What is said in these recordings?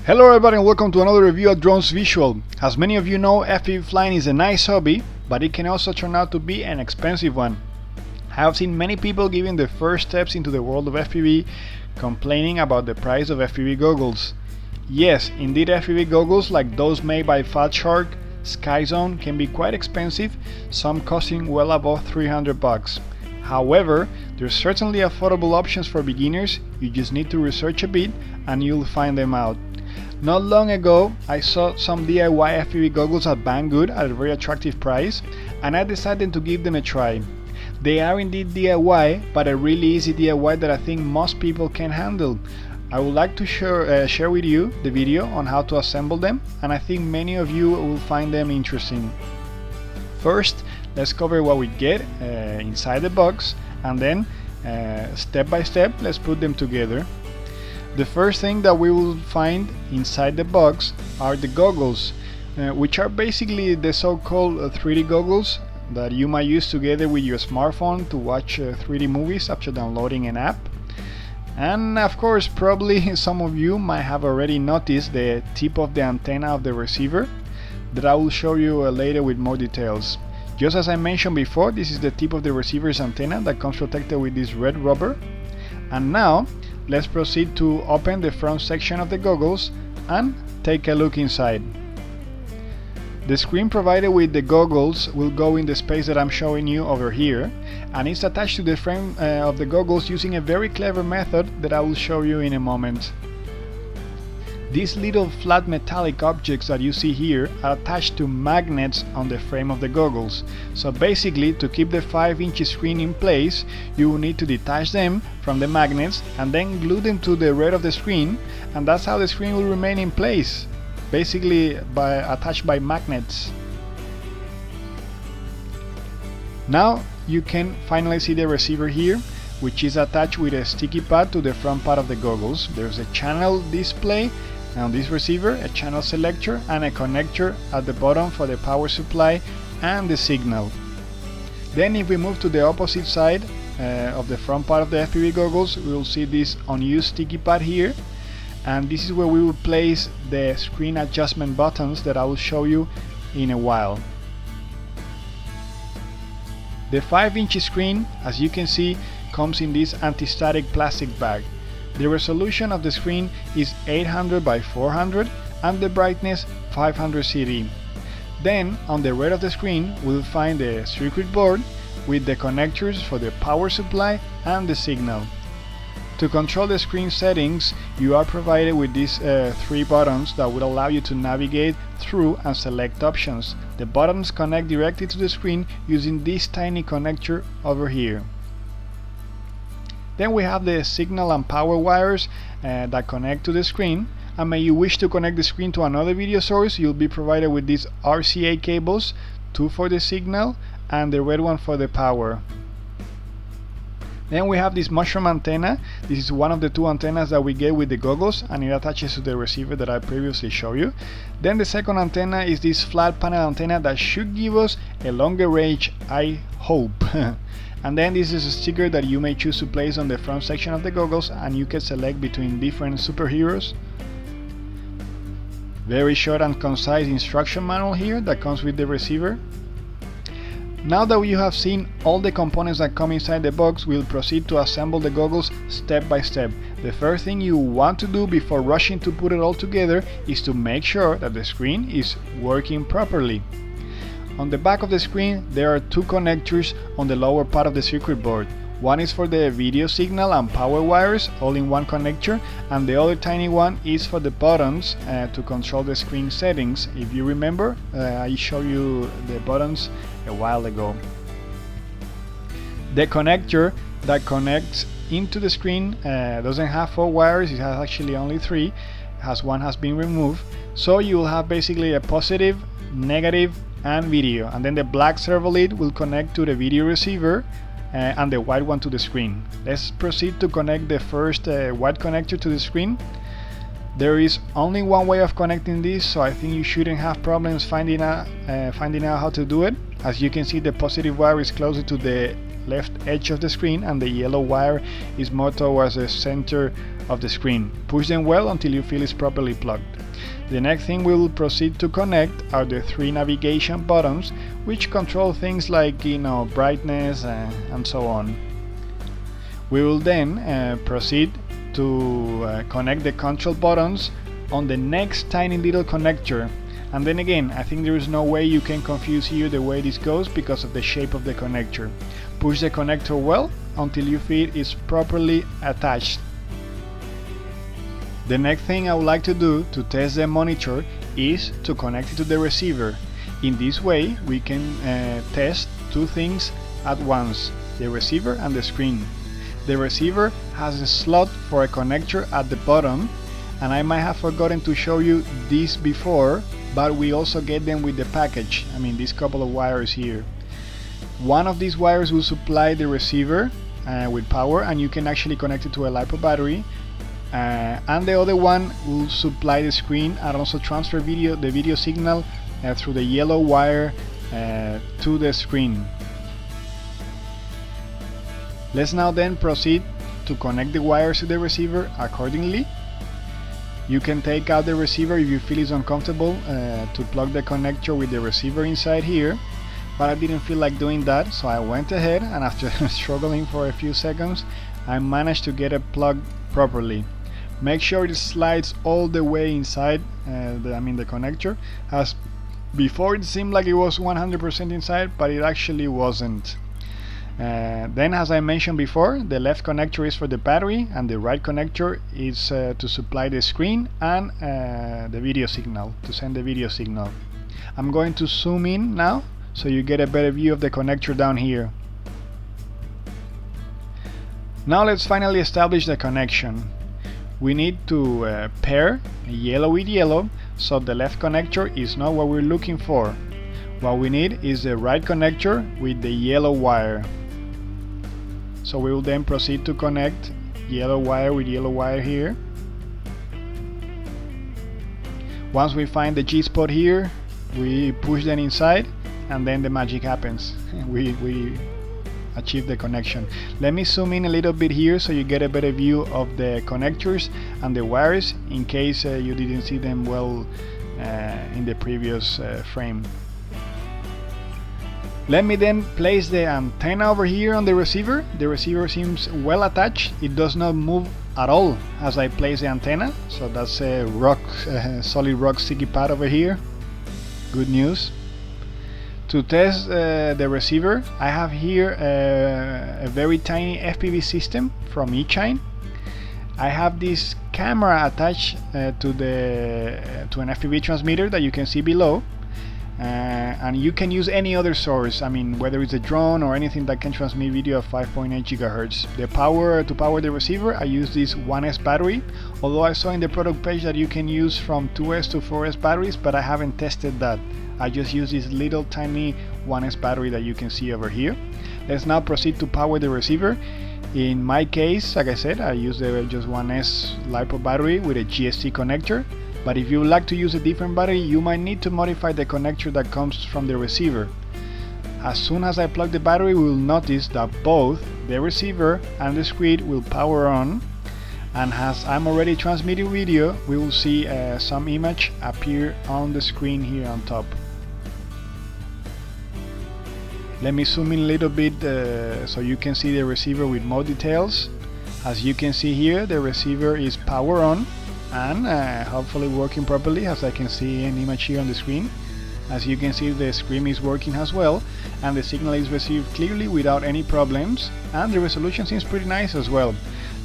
Hello everybody and welcome to another review of Drones Visual. As many of you know, FPV flying is a nice hobby, but it can also turn out to be an expensive one. I have seen many people giving their first steps into the world of FPV complaining about the price of FPV goggles. Yes, indeed FPV goggles like those made by Fat Shark, Skyzone can be quite expensive, some costing well above 300 bucks. However, there's certainly affordable options for beginners. You just need to research a bit and you'll find them out. Not long ago, I saw some DIY FPV goggles at Banggood at a very attractive price, and I decided to give them a try. They are indeed DIY, but a really easy DIY that I think most people can handle. I would like to share with you the video on how to assemble them, and I think many of you will find them interesting. First, let's cover what we get inside the box, and then step by step, let's put them together. The first thing that we will find inside the box are the goggles, which are basically the so-called 3D goggles that you might use together with your smartphone to watch 3D movies after downloading an app. And of course, probably some of you might have already noticed the tip of the antenna of the receiver that I will show you later with more details. Just as I mentioned before, this is the tip of the receiver's antenna that comes protected with this red rubber. And now let's proceed to open the front section of the goggles and take a look inside. The screen provided with the goggles will go in the space that I'm showing you over here, and it's attached to the frame of the goggles using a very clever method that I will show you in a moment. These little flat metallic objects that you see here are attached to magnets on the frame of the goggles. So basically, to keep the 5-inch screen in place, you will need to detach them from the magnets and then glue them to the rear of the screen, and that's how the screen will remain in place, basically attached by magnets. Now you can finally see the receiver here, which is attached with a sticky pad to the front part of the goggles. There's a channel display on this receiver, a channel selector, and a connector at the bottom for the power supply and the signal. Then if we move to the opposite side of the front part of the FPV goggles, we will see this unused sticky pad here, and this is where we will place the screen adjustment buttons that I will show you in a while. The 5-inch screen, as you can see, comes in this anti-static plastic bag. The resolution of the screen is 800 by 400 and the brightness 500 CD. Then on the rear of the screen we'll find the circuit board with the connectors for the power supply and the signal. To control the screen settings, you are provided with these 3 buttons that will allow you to navigate through and select options. The buttons connect directly to the screen using this tiny connector over here. Then we have the signal and power wires that connect to the screen, and may you wish to connect the screen to another video source, you'll be provided with these RCA cables, 2 for the signal and the red one for the power. Then we have this mushroom antenna. This is one of the 2 antennas that we get with the goggles, and it attaches to the receiver that I previously showed you. Then the second antenna is this flat panel antenna that should give us a longer range, I hope. And then this is a sticker that you may choose to place on the front section of the goggles, and you can select between different superheroes. Very short and concise instruction manual here that comes with the receiver. Now that you have seen all the components that come inside the box, we'll proceed to assemble the goggles step by step. The first thing you want to do before rushing to put it all together is to make sure that the screen is working properly. On the back of the screen there are 2 connectors on the lower part of the circuit board. One is for the video signal and power wires, all in one connector, and the other tiny one is for the buttons to control the screen settings. If you remember, I showed you the buttons a while ago. The connector that connects into the screen doesn't have 4 wires, it has actually only 3, one has been removed, so you will have basically a positive, negative and video, and then the black servo lead will connect to the video receiver and the white one to the screen. Let's proceed to connect the first white connector to the screen. There is only one way of connecting this, so I think you shouldn't have problems finding out how to do it. As you can see, the positive wire is closer to the left edge of the screen, and the yellow wire is more towards the center of the screen. Push them well until you feel it's properly plugged. The next thing we will proceed to connect are the 3 navigation buttons, which control things like brightness and so on. We will then proceed to connect the control buttons on the next tiny little connector. And then again, I think there is no way you can confuse here the way this goes because of the shape of the connector. Push the connector well until you feel it's properly attached. The next thing I would like to do to test the monitor is to connect it to the receiver. In this way we can test 2 things at once, the receiver and the screen. The receiver has a slot for a connector at the bottom, and I might have forgotten to show you this before, but we also get them with the package. I mean, these couple of wires here. One of these wires will supply the receiver with power, and you can actually connect it to a LiPo battery, and the other one will supply the screen and also transfer the video signal through the yellow wire to the screen. Let's now then proceed to connect the wires to the receiver accordingly. You can take out the receiver if you feel it's uncomfortable to plug the connector with the receiver inside here, but I didn't feel like doing that, so I went ahead, and after struggling for a few seconds I managed to get it plugged properly. Make sure it slides all the way inside the connector, as before it seemed like it was 100% inside, but it actually wasn't. Then, as I mentioned before, the left connector is for the battery and the right connector is to supply the screen and the video signal, to send the video signal. I'm going to zoom in now so you get a better view of the connector down here. Now let's finally establish the connection. We need to pair yellow with yellow, so the left connector is not what we're looking for. What we need is the right connector with the yellow wire. So we will then proceed to connect yellow wire with yellow wire here. Once we find the G-spot here, we push them inside, and then the magic happens. we achieve the connection. Let me zoom in a little bit here so you get a better view of the connectors and the wires, in case you didn't see them well in the previous frame. Let me then place the antenna over here on the receiver. The receiver seems well attached. It does not move at all as I place the antenna, so that's a solid rock sticky pad over here. Good news. To test the receiver, I have here a very tiny FPV system from eChine. I have this camera attached to an FPV transmitter that you can see below. And you can use any other source, I mean, whether it's a drone or anything that can transmit video at 5.8 GHz. To power the receiver, I use this 1S battery, although I saw in the product page that you can use from 2S to 4S batteries, but I haven't tested that. I just use this little tiny 1S battery that you can see over here. Let's now proceed to power the receiver. In my case, like I said, I use the just 1S LiPo battery with a GST connector. But if you would like to use a different battery, you might need to modify the connector that comes from the receiver. As soon as I plug the battery, we will notice that both the receiver and the screen will power on, and as I'm already transmitting video, we will see some image appear on the screen here on top. Let me zoom in a little bit so you can see the receiver with more details. As you can see here, the receiver is power on and hopefully working properly, as I can see an image here on the screen. As you can see, the screen is working as well, and the signal is received clearly without any problems, and the resolution seems pretty nice as well.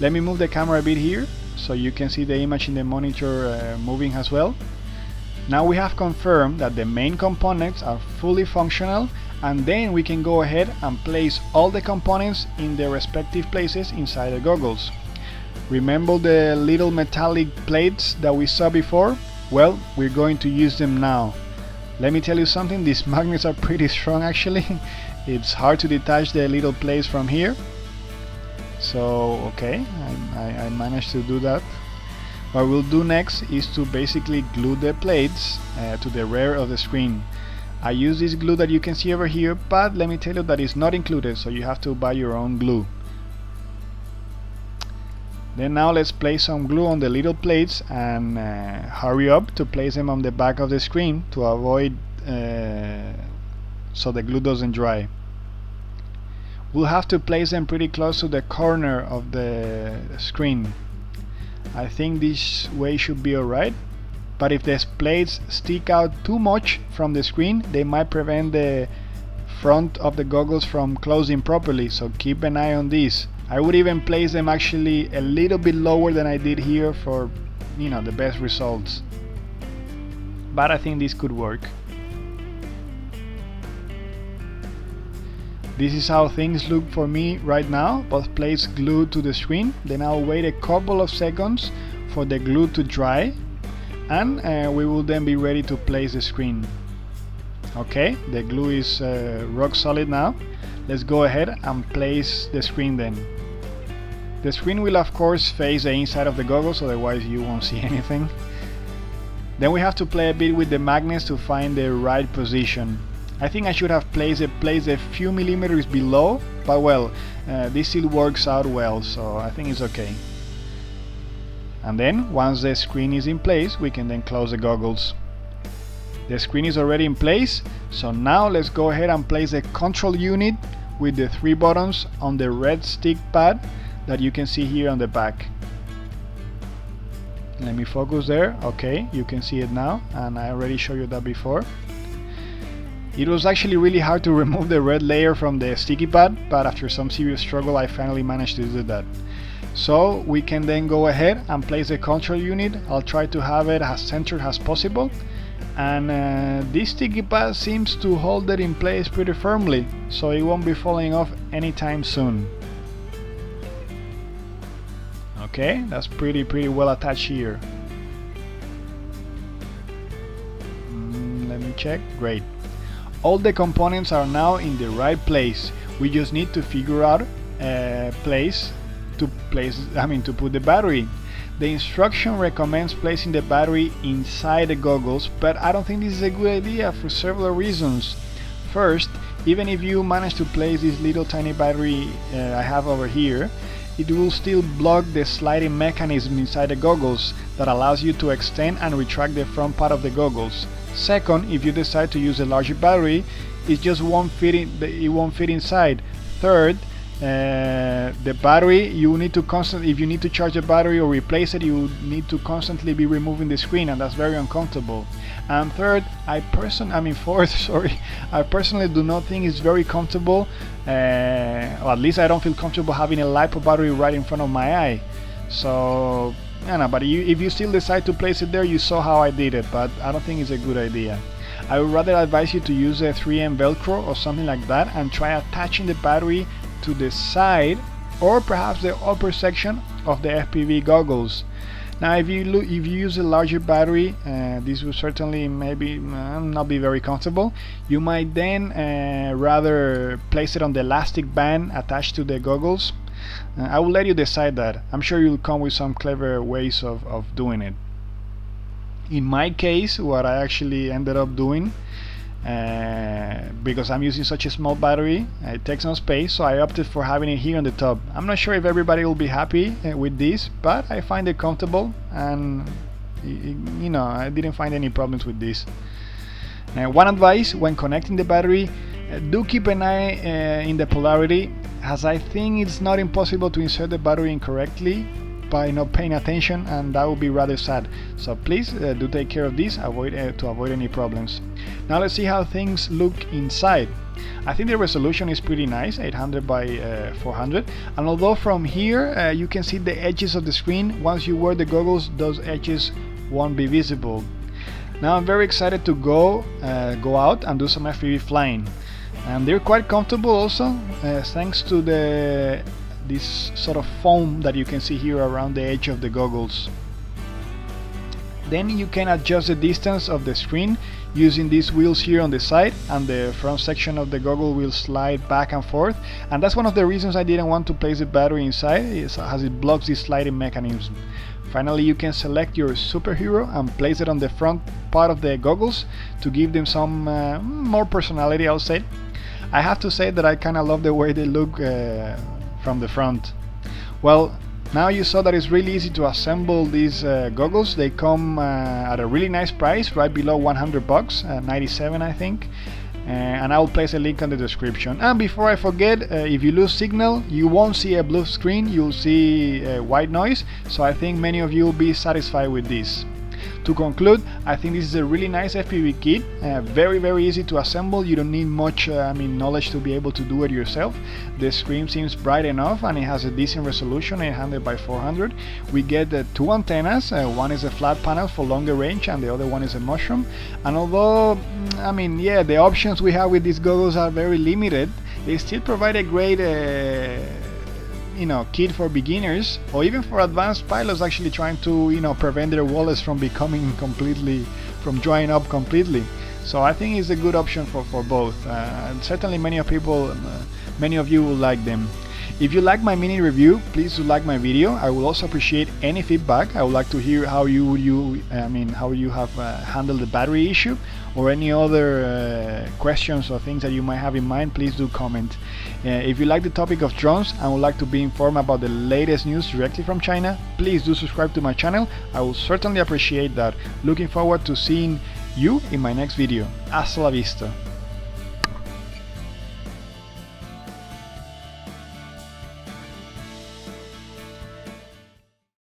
Let me move the camera a bit here so you can see the image in the monitor moving as well. Now we have confirmed that the main components are fully functional, and then we can go ahead and place all the components in their respective places inside the goggles. Remember the little metallic plates that we saw before? Well, we're going to use them now. Let me tell you something, these magnets are pretty strong actually. It's hard to detach the little plates from here. So, okay, I managed to do that. What we'll do next is to basically glue the plates to the rear of the screen. I use this glue that you can see over here, but let me tell you that it's not included, so you have to buy your own glue. Then now let's place some glue on the little plates and hurry up to place them on the back of the screen to avoid so the glue doesn't dry. We'll have to place them pretty close to the corner of the screen. I think this way should be alright, but if the plates stick out too much from the screen, they might prevent the front of the goggles from closing properly, so keep an eye on this. I would even place them actually a little bit lower than I did here for, you know, the best results. But I think this could work. This is how things look for me right now, both plates glued to the screen. Then I'll wait a couple of seconds for the glue to dry, and we will then be ready to place the screen. Okay, the glue is rock solid now. Let's go ahead and place the screen then. The screen will of course face the inside of the goggles, otherwise you won't see anything. Then we have to play a bit with the magnets to find the right position. I think I should have placed a few millimeters below, but well, this still works out well, so I think it's okay. And then once the screen is in place, we can then close the goggles. The screen is already in place, so now let's go ahead and place the control unit with the 3 buttons on the red stick pad that you can see here on the back. Let me focus there. Okay, you can see it now, and I already showed you that before. It was actually really hard to remove the red layer from the sticky pad, but after some serious struggle I finally managed to do that. So we can then go ahead and place the control unit. I'll try to have it as centered as possible, and this sticky pad seems to hold it in place pretty firmly, so it won't be falling off anytime soon. Okay, that's pretty well attached here. Let me check. Great. All the components are now in the right place. We just need to figure out a place to put the battery. The instruction recommends placing the battery inside the goggles, but I don't think this is a good idea for several reasons. First, even if you manage to place this little tiny battery I have over here, it will still block the sliding mechanism inside the goggles that allows you to extend and retract the front part of the goggles. Second, if you decide to use a larger battery, it just won't fit inside. Third, the battery, if you need to charge the battery or replace it, you need to constantly be removing the screen, and that's very uncomfortable. And fourth, I personally do not think it's very comfortable, or at least I don't feel comfortable having a LiPo battery right in front of my eye. So I don't know, but if you still decide to place it there, you saw how I did it, but I don't think it's a good idea. I would rather advise you to use a 3M Velcro or something like that and try attaching the battery to the side or perhaps the upper section of the FPV goggles. Now if you use a larger battery, this will certainly maybe not be very comfortable. You might then rather place it on the elastic band attached to the goggles. I will let you decide that. I'm sure you'll come with some clever ways of doing it. In my case, what I actually ended up doing, because I'm using such a small battery, it takes no space, so I opted for having it here on the top. I'm not sure if everybody will be happy with this, but I find it comfortable, and you know, I didn't find any problems with this. Now, one advice when connecting the battery, do keep an eye in the polarity, as I think it's not impossible to insert the battery incorrectly by not paying attention, and that would be rather sad. So please do take care of this to avoid any problems. Now let's see how things look inside. I think the resolution is pretty nice, 800 by 400, and although from here you can see the edges of the screen, once you wear the goggles those edges won't be visible. Now I'm very excited to go out and do some FPV flying, and they're quite comfortable also, thanks to this sort of foam that you can see here around the edge of the goggles. Then you can adjust the distance of the screen using these wheels here on the side, and the front section of the goggle will slide back and forth, and that's one of the reasons I didn't want to place the battery inside, as it blocks this sliding mechanism. Finally, you can select your superhero and place it on the front part of the goggles to give them some more personality, I'll say. I have to say that I kinda love the way they look from the front. Well, now you saw that it's really easy to assemble these goggles. They come at a really nice price, right below 100 bucks, 97 I think. And I will place a link in the description. And before I forget, if you lose signal, you won't see a blue screen, you'll see white noise. So I think many of you will be satisfied with this. To conclude, I think this is a really nice FPV kit, very easy to assemble. You don't need much knowledge to be able to do it yourself. The screen seems bright enough and it has a decent resolution, 800 by 400. We get two antennas, one is a flat panel for longer range and the other one is a mushroom. And although, the options we have with these goggles are very limited, they still provide a great kit for beginners or even for advanced pilots actually trying to prevent their wallets from drying up completely. So I think it's a good option for both. And certainly many of you will like them. If you like my mini review, please do like my video. I will also appreciate any feedback. I would like to hear how you have handled the battery issue, or any other questions or things that you might have in mind. Please do comment. If you like the topic of drones and would like to be informed about the latest news directly from China, please do subscribe to my channel. I will certainly appreciate that. Looking forward to seeing you in my next video. Hasta la vista.